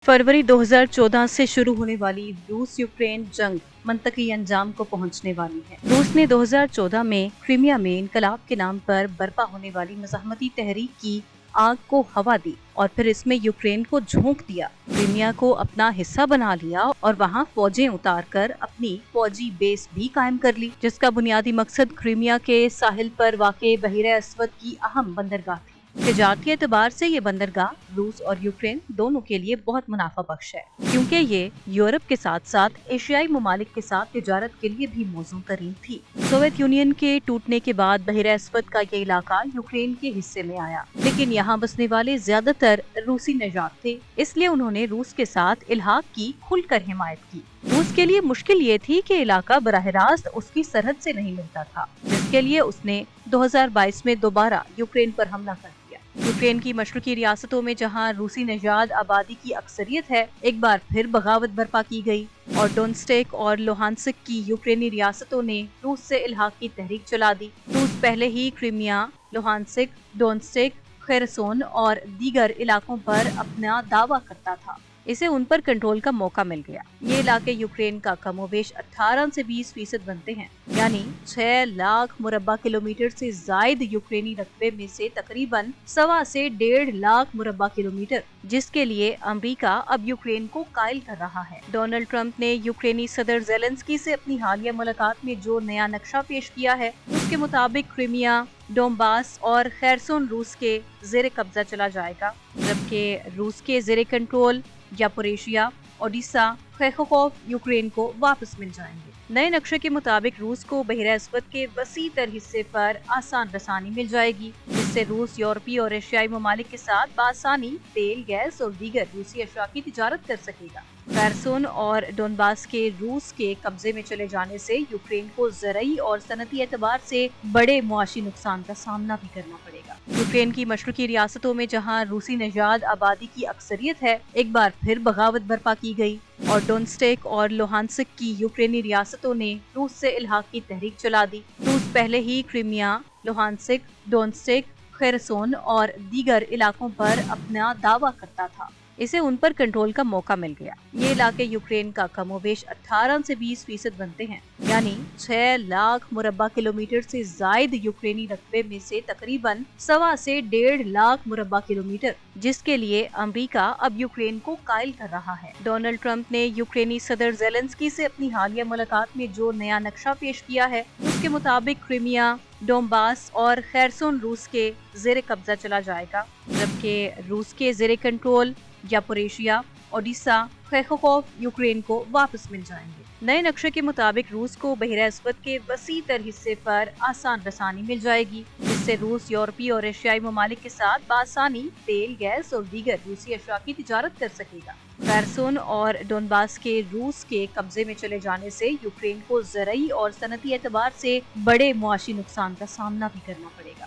फरवरी 2014 से शुरू होने वाली रूस यूक्रेन जंग मंतकी अंजाम को पहुंचने वाली है। रूस ने 2014 में क्रीमिया में इनकलाब के नाम पर बर्पा होने वाली मज़ाहमती तहरीक की आग को हवा दी और फिर इसमें यूक्रेन को झोंक दिया। क्रीमिया को अपना हिस्सा बना लिया और वहां फौजें उतारकर अपनी फौजी बेस भी कायम कर ली, जिसका बुनियादी मकसद क्रीमिया के साहिल पर वाक़े बहीरे अस्वद की अहम बंदरगाह थी। तिजारती एतबार से ये बंदरगाह रूस और यूक्रेन दोनों के लिए बहुत मुनाफा बख्श है, क्योंकि ये यूरोप के साथ साथ एशियाई ममालिक के साथ तिजारत के लिए भी मौजूद तरीन थी। सोवियत यूनियन के टूटने के बाद बहीरे अस्वद का ये इलाका यूक्रेन के हिस्से में आया, लेकिन यहाँ बसने वाले ज्यादातर रूसी नजात थे, इसलिए उन्होंने रूस के साथ इल्हाक की खुलकर हिमायत की। रूस के लिए मुश्किल ये थी कि इलाका बराह रास्त उसकी सरहद से नहीं मिलता था, जिसके लिए उसने 2022 में दोबारा यूक्रेन पर हमला कर दिया। यूक्रेन की मशरकी रियासतों में जहां रूसी नजाद आबादी की अक्सरियत है, एक बार फिर बगावत बर्पा की गई और डोनेट्स्क और लुहानस्क की यूक्रेनी रियासतों ने रूस से इल्हाक की तहरीक चला दी। रूस पहले ही क्रीमिया, लुहानस्क, डोनेट्स्क, खेरसोन और दीगर इलाकों पर अपना दावा करता था। इसे उन पर कंट्रोल का मौका मिल गया। ये इलाके यूक्रेन का कमोबेश 18 से 20% बनते हैं, यानी 6 लाख मुरब्बा किलोमीटर से जायद यूक्रेनी रकबे में से तकरीबन 1.25 से 1.5 लाख मुरब्बा किलोमीटर, जिसके लिए अमेरिका अब यूक्रेन को कायल कर रहा है। डोनाल्ड ट्रंप ने यूक्रेनी सदर ज़ेलेंस्की से अपनी हालिया मुलाकात में जो नया नक्शा पेश किया है, उसके मुताबिक क्रीमिया, डोनबास और खेरसोन रूस के जेर कब्जा चला जाएगा, जबकि रूस के जेर कंट्रोल जापोरिशिया, ओडिशा, खैखोव यूक्रेन को वापस मिल जाएंगे। नए नक्शे के मुताबिक रूस को बहीरे अस्वद के वसी तर हिस्से पर आसान रसानी मिल जाएगी, जिससे रूस यूरोपीय और एशियाई ममालिक के साथ बासानी तेल, गैस और दीगर रूसी अशया की तिजारत कर सकेगा। खेरसोन और डोनबास के रूस के कब्जे में चले जाने से यूक्रेन को ज़रई और सनती एतबार से बड़े मुआशी नुकसान का सामना भी करना पड़ेगा। यूक्रेन की मशरकी रियासतों में जहां रूसी नजाद आबादी की अक्सरियत है, एक बार फिर बगावत बर्पा की गई और डोनेट्स्क और लुहानस्क की यूक्रेनी रियासतों ने रूस से इल्हाक की तहरीक चला दी। रूस पहले ही क्रीमिया, लुहानस्क, डोनेट्स्क, खेरसोन और दीगर इलाकों पर अपना दावा करता था। इसे उन पर कंट्रोल का मौका मिल गया। ये इलाके यूक्रेन का कमोबेश 18 से 20% बनते हैं, यानी 6 लाख मुरब्बा किलोमीटर से जायद यूक्रेनी रकबे में से तकरीबन 1.25 से 1.5 लाख मुरब्बा किलोमीटर, जिसके लिए अमेरिका अब यूक्रेन को कायल कर रहा है। डोनाल्ड ट्रंप ने यूक्रेनी सदर ज़ेलेंस्की से अपनी हालिया मुलाकात में जो नया नक्शा पेश किया है, उसके मुताबिक क्रीमिया, डोनबास और खेरसोन रूस के जेर कब्जा चला जाएगा, जबकि रूस के जेर कंट्रोल जापोरिशिया, ओडिशा, खैखोव यूक्रेन को वापस मिल जाएंगे। नए नक्शे के मुताबिक रूस को बहीरे अस्वद के वसी तर हिस्से पर आसान रसानी मिल जाएगी, जिससे रूस यूरोपीय और एशियाई ममालिक के साथ बासानी तेल, गैस और दीगर रूसी अशया की तिजारत कर सकेगा। खेरसोन और डोनबास के रूस के कब्जे में चले जाने से यूक्रेन को ज़रई और सनती एतबार से बड़े मुआशी नुकसान का सामना भी करना पड़ेगा।